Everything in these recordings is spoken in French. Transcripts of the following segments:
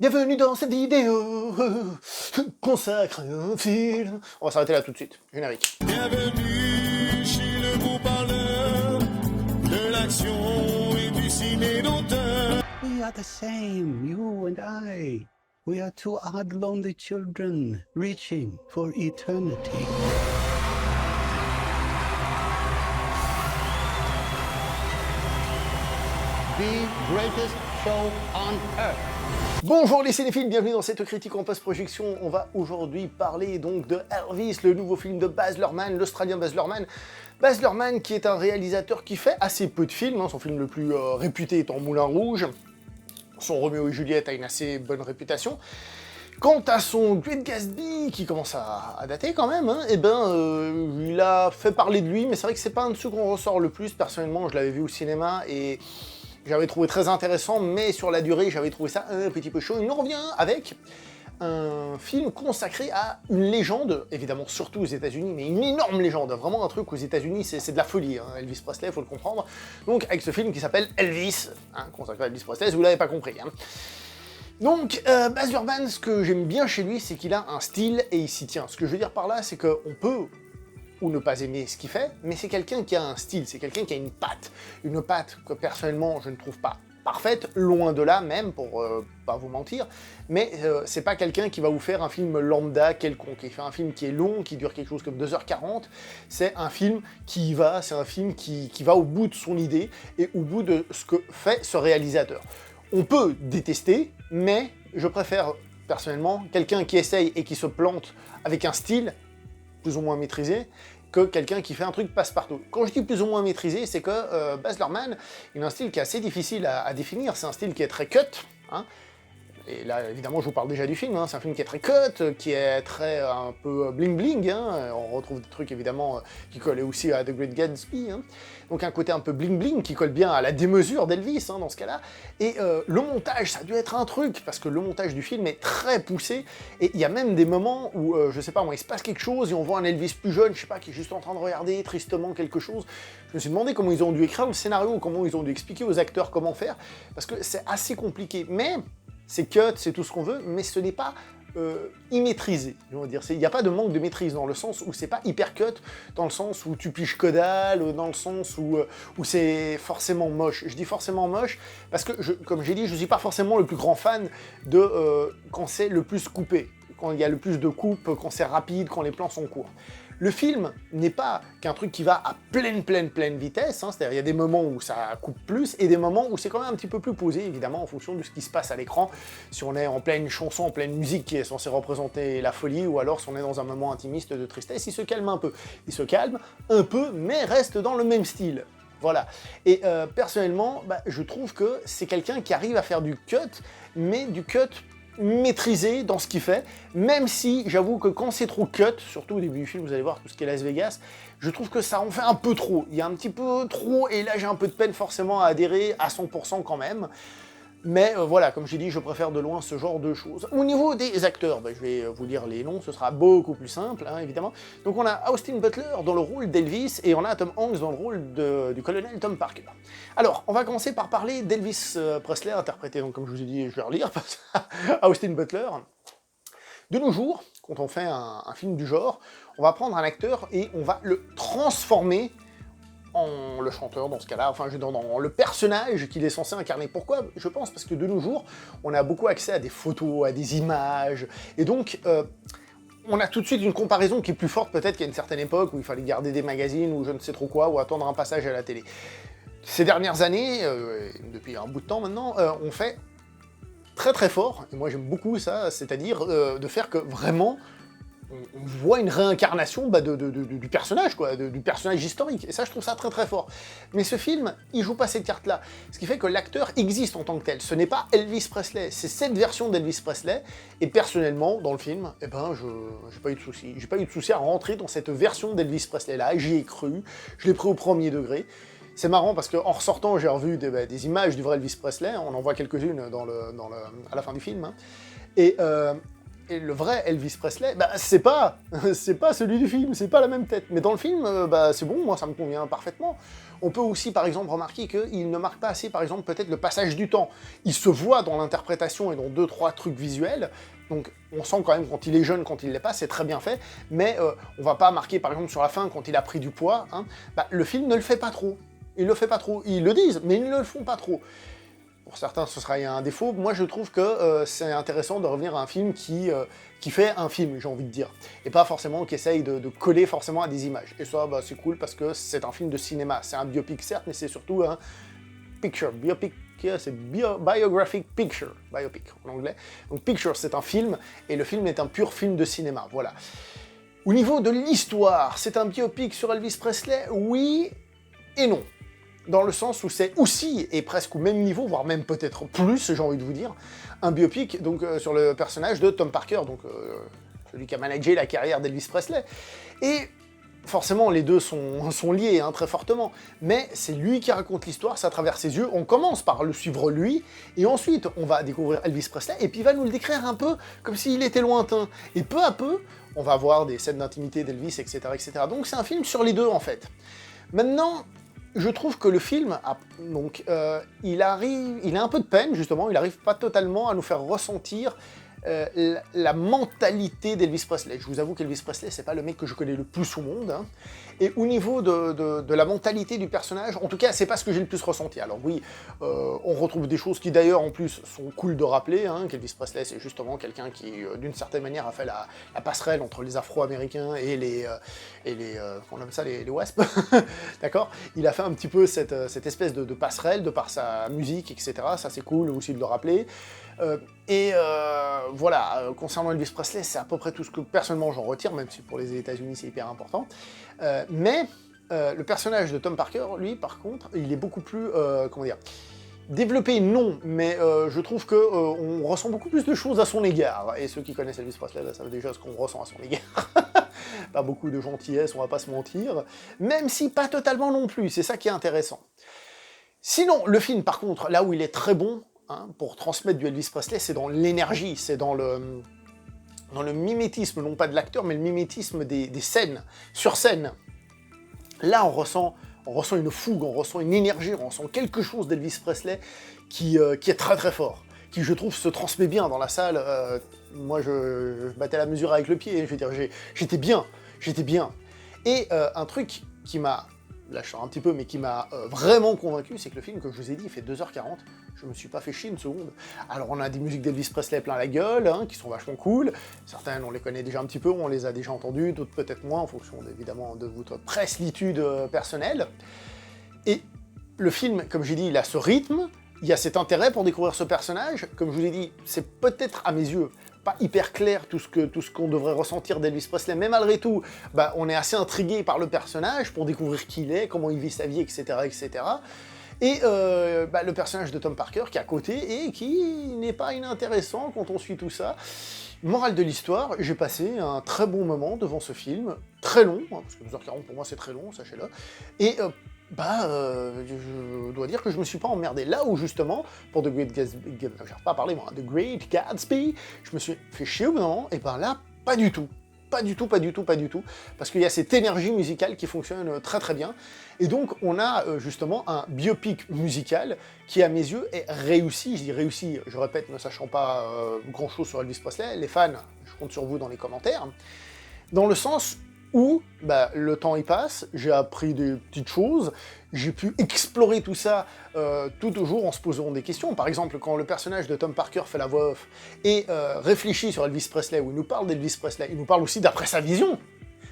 Bienvenue dans cette vidéo consacre un film. On va s'arrêter là tout de suite. Générique. Bienvenue chez le beau parleur de l'action et du ciné d'auteur. We are the same, you and I. We are two odd, lonely children reaching for eternity. The greatest show on earth. Bonjour les cinéphiles, bienvenue dans cette critique en post-projection. On va aujourd'hui parler donc de Elvis, le nouveau film de Baz Luhrmann, l'Australien Baz Luhrmann. Baz Luhrmann qui est un réalisateur qui fait assez peu de films, son film le plus réputé étant Moulin Rouge. Son Roméo et Juliette a une assez bonne réputation. Quant à son Great Gatsby, qui commence à dater quand même, il a fait parler de lui, mais c'est vrai que c'est pas un de ceux qu'on ressort le plus. Personnellement, je l'avais vu au cinéma et j'avais trouvé très intéressant, mais sur la durée, j'avais trouvé ça un petit peu chaud. Il nous revient avec un film consacré à une légende, évidemment surtout aux États-Unis, mais une énorme légende, vraiment un truc aux États-Unis, c'est de la folie, hein. Elvis Presley, faut le comprendre. Donc avec ce film qui s'appelle Elvis, consacré à Elvis Presley, si vous l'avez pas compris. Donc, Baz Luhrmann, ce que j'aime bien chez lui, c'est qu'il a un style et il s'y tient. Ce que je veux dire par là, c'est qu'on peut ou ne pas aimer ce qu'il fait, mais c'est quelqu'un qui a un style, c'est quelqu'un qui a une patte que personnellement je ne trouve pas parfaite, loin de là même, pour pas vous mentir, mais c'est pas quelqu'un qui va vous faire un film lambda quelconque, il fait un film qui est long, qui dure quelque chose comme 2h40, c'est un film qui y va, c'est un film qui va au bout de son idée et au bout de ce que fait ce réalisateur. On peut détester, mais je préfère personnellement quelqu'un qui essaye et qui se plante avec un style plus ou moins maîtrisé, que quelqu'un qui fait un truc passe-partout. Quand je dis plus ou moins maîtrisé, c'est que Baz Luhrmann, il a un style qui est assez difficile à définir, c'est un style qui est très cut, et là, évidemment, je vous parle déjà du film, c'est un film qui est très cut, qui est très un peu bling-bling, on retrouve des trucs, évidemment, qui collent aussi à The Great Gatsby, donc un côté un peu bling-bling, qui colle bien à la démesure d'Elvis, dans ce cas-là, et le montage, ça a dû être un truc, parce que le montage du film est très poussé, et il y a même des moments où, je sais pas moi, il se passe quelque chose, et on voit un Elvis plus jeune, je sais pas, qui est juste en train de regarder tristement quelque chose. Je me suis demandé comment ils ont dû écrire le scénario, comment ils ont dû expliquer aux acteurs comment faire, parce que c'est assez compliqué, mais c'est cut, c'est tout ce qu'on veut, mais ce n'est pas immaîtrisé, on va dire. Il n'y a pas de manque de maîtrise, dans le sens où c'est pas hyper cut, dans le sens où tu piges que dalle, dans le sens où c'est forcément moche. Je dis forcément moche, parce que, comme j'ai dit, je suis pas forcément le plus grand fan de quand c'est le plus coupé, quand il y a le plus de coupes, quand c'est rapide, quand les plans sont courts. Le film n'est pas qu'un truc qui va à pleine vitesse, c'est-à-dire il y a des moments où ça coupe plus, et des moments où c'est quand même un petit peu plus posé, évidemment, en fonction de ce qui se passe à l'écran, si on est en pleine chanson, en pleine musique qui est censée représenter la folie, ou alors si on est dans un moment intimiste de tristesse, il se calme un peu. Il se calme un peu, mais reste dans le même style. Voilà. Et personnellement, je trouve que c'est quelqu'un qui arrive à faire du cut, mais du cut maîtrisé dans ce qu'il fait, même si j'avoue que quand c'est trop cut, surtout au début du film, vous allez voir tout ce qui est Las Vegas, je trouve que ça en fait un peu trop. Il y a un petit peu trop, et là j'ai un peu de peine forcément à adhérer à 100% quand même. Mais voilà, comme j'ai dit, je préfère de loin ce genre de choses. Au niveau des acteurs, je vais vous lire les noms, ce sera beaucoup plus simple, évidemment. Donc on a Austin Butler dans le rôle d'Elvis, et on a Tom Hanks dans le rôle du colonel Tom Parker. Alors, on va commencer par parler d'Elvis Presley, interprété, donc comme je vous ai dit, je vais relire, Austin Butler. De nos jours, quand on fait un film du genre, on va prendre un acteur et on va le transformer en le chanteur dans ce cas-là, enfin dans le personnage qu'il est censé incarner. Pourquoi? Je pense parce que de nos jours, on a beaucoup accès à des photos, à des images, et donc on a tout de suite une comparaison qui est plus forte peut-être qu'à une certaine époque où il fallait garder des magazines ou je ne sais trop quoi, ou attendre un passage à la télé. Ces dernières années, depuis un bout de temps maintenant, on fait très fort, et moi j'aime beaucoup ça, c'est-à-dire de faire que vraiment on voit une réincarnation du personnage, du personnage historique, et ça je trouve ça très fort. Mais ce film, il joue pas cette carte-là, ce qui fait que l'acteur existe en tant que tel, ce n'est pas Elvis Presley, c'est cette version d'Elvis Presley, et personnellement, dans le film, j'ai pas eu de souci. J'ai pas eu de souci à rentrer dans cette version d'Elvis Presley-là, j'y ai cru, je l'ai pris au premier degré. C'est marrant parce qu'en ressortant, j'ai revu des images du vrai Elvis Presley, on en voit quelques-unes à la fin du film, et le vrai Elvis Presley, c'est pas celui du film, c'est pas la même tête. Mais dans le film, c'est bon, moi ça me convient parfaitement. On peut aussi, par exemple, remarquer qu'il ne marque pas assez, par exemple, peut-être le passage du temps. Il se voit dans l'interprétation et dans 2-3 trucs visuels, donc on sent quand même quand il est jeune, quand il l'est pas, c'est très bien fait, mais on va pas marquer, par exemple, sur la fin, quand il a pris du poids, hein, le film ne le fait pas trop. Il le fait pas trop. Ils le disent, mais ils ne le font pas trop. Pour certains, ce sera un défaut. Moi, je trouve que c'est intéressant de revenir à un film qui fait un film, j'ai envie de dire. Et pas forcément qui essaye de coller forcément à des images. Et ça, c'est cool parce que c'est un film de cinéma. C'est un biopic, certes, mais c'est surtout un picture. Biopic, c'est biographic picture. Biopic, en anglais. Donc, picture, c'est un film, et le film est un pur film de cinéma. Voilà. Au niveau de l'histoire, c'est un biopic sur Elvis Presley? Oui et non. Dans le sens où c'est aussi, et presque au même niveau, voire même peut-être plus, j'ai envie de vous dire, un biopic donc, sur le personnage de Tom Parker, donc celui qui a managé la carrière d'Elvis Presley. Et forcément, les deux sont liés très fortement, mais c'est lui qui raconte l'histoire, c'est à travers ses yeux. On commence par le suivre lui, et ensuite on va découvrir Elvis Presley, et puis il va nous le décrire un peu comme s'il était lointain. Et peu à peu, on va voir des scènes d'intimité d'Elvis, etc., etc. Donc c'est un film sur les deux, en fait. Maintenant, je trouve que le film, il a un peu de peine, justement, il n'arrive pas totalement à nous faire ressentir la mentalité d'Elvis Presley. Je vous avoue qu'Elvis Presley, c'est pas le mec que je connais le plus au monde, hein. Et au niveau de la mentalité du personnage, en tout cas, c'est pas ce que j'ai le plus ressenti. Alors oui, on retrouve des choses qui d'ailleurs, en plus, sont cool de rappeler, hein, qu'Elvis Presley, c'est justement quelqu'un qui, d'une certaine manière, a fait la passerelle entre les Afro-Américains et les on appelle ça les WASP, d'accord. Il a fait un petit peu cette espèce de passerelle, de par sa musique, etc. Ça, c'est cool aussi de le rappeler. Voilà, concernant Elvis Presley, c'est à peu près tout ce que personnellement j'en retire, même si pour les États-Unis c'est hyper important. Mais le personnage de Tom Parker, lui, par contre, il est beaucoup plus, développé, non, mais je trouve qu'on ressent beaucoup plus de choses à son égard. Et ceux qui connaissent Elvis Presley, là, savent déjà ce qu'on ressent à son égard. Pas beaucoup de gentillesse, on va pas se mentir. Même si pas totalement non plus, c'est ça qui est intéressant. Sinon, le film, par contre, là où il est très bon, pour transmettre du Elvis Presley, c'est dans l'énergie, c'est dans le mimétisme, non pas de l'acteur, mais le mimétisme des scènes, sur scène. Là, on ressent une fougue, on ressent une énergie, on ressent quelque chose d'Elvis Presley qui est très très fort, qui, je trouve, se transmet bien dans la salle. Moi, je battais la mesure avec le pied, je veux dire, j'étais bien. Et un truc qui m'a, là je sors un petit peu, mais qui m'a vraiment convaincu, c'est que le film, comme je vous ai dit, il fait 2h40, je me suis pas fait chier une seconde. Alors on a des musiques d'Elvis Presley plein la gueule, qui sont vachement cool, certaines on les connaît déjà un petit peu, on les a déjà entendues, d'autres peut-être moins, en fonction évidemment de votre preslitude personnelle. Et le film, comme j'ai dit, il a ce rythme, il y a cet intérêt pour découvrir ce personnage, comme je vous ai dit, c'est peut-être à mes yeux pas hyper clair tout ce qu'on devrait ressentir d'Elvis Presley, mais malgré tout, on est assez intrigué par le personnage pour découvrir qui il est, comment il vit sa vie, etc., etc. Et le personnage de Tom Parker qui est à côté et qui n'est pas inintéressant quand on suit tout ça. Morale de l'histoire, j'ai passé un très bon moment devant ce film, très long, parce que 2h40 pour moi c'est très long, sachez-le, et je dois dire que je me suis pas emmerdé. Là où justement, pour The Great Gatsby, j'arrive pas à parler moi, The Great Gatsby, je me suis fait chier au bout d'un moment, et là, pas du tout. Pas du tout, parce qu'il y a cette énergie musicale qui fonctionne très très bien, et donc on a justement un biopic musical qui, à mes yeux, est réussi. Je dis réussi, je répète, ne sachant pas grand-chose sur Elvis Presley, les fans, je compte sur vous dans les commentaires, dans le sens où le temps y passe, j'ai appris des petites choses, j'ai pu explorer tout ça tout au jour en se posant des questions. Par exemple, quand le personnage de Tom Parker fait la voix off et réfléchit sur Elvis Presley, où il nous parle d'Elvis Presley, il nous parle aussi d'après sa vision.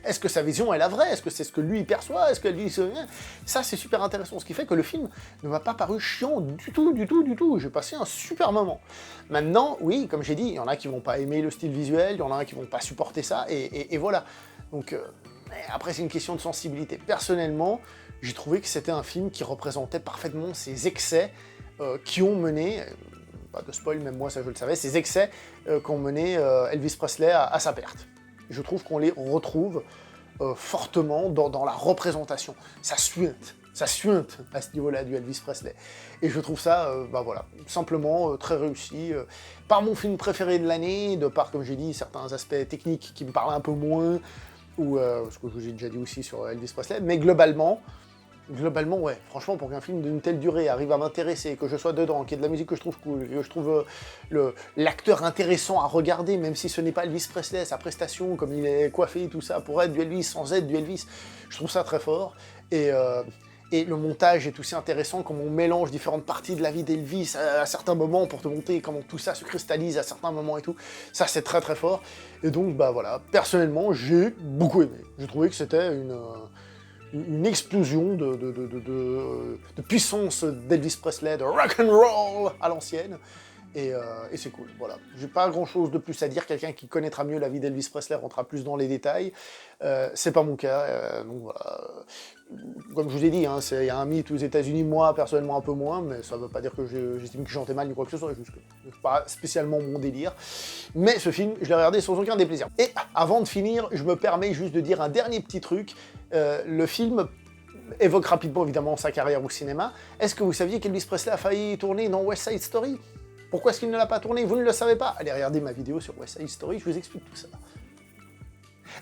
Est-ce que sa vision est la vraie? Est-ce que c'est ce que lui perçoit? Est-ce qu'Elvis... Ça, c'est super intéressant, ce qui fait que le film ne m'a pas paru chiant du tout. J'ai passé un super moment. Maintenant, oui, comme j'ai dit, il y en a qui vont pas aimer le style visuel, il y en a qui vont pas supporter ça, et voilà. Donc, après, c'est une question de sensibilité. Personnellement, j'ai trouvé que c'était un film qui représentait parfaitement ces excès qui ont mené, pas de spoil, même moi ça je le savais, ces excès qu'ont mené Elvis Presley à sa perte. Je trouve qu'on les retrouve fortement dans la représentation. Ça suinte à ce niveau-là du Elvis Presley. Et je trouve ça, voilà, simplement très réussi. Par mon film préféré de l'année, de par, comme j'ai dit, certains aspects techniques qui me parlent un peu moins, ou ce que je vous ai déjà dit aussi sur Elvis Presley, mais globalement, Globalement, ouais. Franchement, pour qu'un film d'une telle durée arrive à m'intéresser, que je sois dedans, qu'il y ait de la musique que je trouve cool, que je trouve l'acteur intéressant à regarder, même si ce n'est pas Elvis Presley, sa prestation, comme il est coiffé et tout ça, pour être du Elvis sans être du Elvis, je trouve ça très fort. Et le montage est aussi intéressant, comme on mélange différentes parties de la vie d'Elvis à certains moments pour te montrer comment tout ça se cristallise à certains moments et tout. Ça, c'est très très fort. Et donc, bah voilà, personnellement, j'ai beaucoup aimé. J'ai trouvé que c'était une explosion de puissance d'Elvis Presley, de rock and roll à l'ancienne. Et c'est cool, voilà. J'ai pas grand chose de plus à dire, quelqu'un qui connaîtra mieux la vie d'Elvis Presley rentrera plus dans les détails. C'est pas mon cas, donc voilà. Comme je vous ai dit, hein, il y a un mythe aux États-Unis, moi personnellement un peu moins, mais ça veut pas dire que j'estime que je chantais mal ni quoi que ce soit, juste que c'est pas spécialement mon délire. Mais ce film, je l'ai regardé sans aucun déplaisir. Et avant de finir, je me permets juste de dire un dernier petit truc. Le film évoque rapidement évidemment sa carrière au cinéma. Est-ce que vous saviez qu'Elvis Presley a failli tourner dans West Side Story ? Pourquoi est-ce qu'il ne l'a pas tourné? Vous ne le savez pas? Allez regarder ma vidéo sur West Side Story, je vous explique tout ça.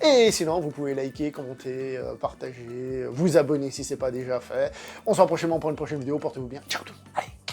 Et sinon, vous pouvez liker, commenter, partager, vous abonner si ce n'est pas déjà fait. On se voit prochainement pour une prochaine vidéo, portez-vous bien. Ciao tout le monde. Allez.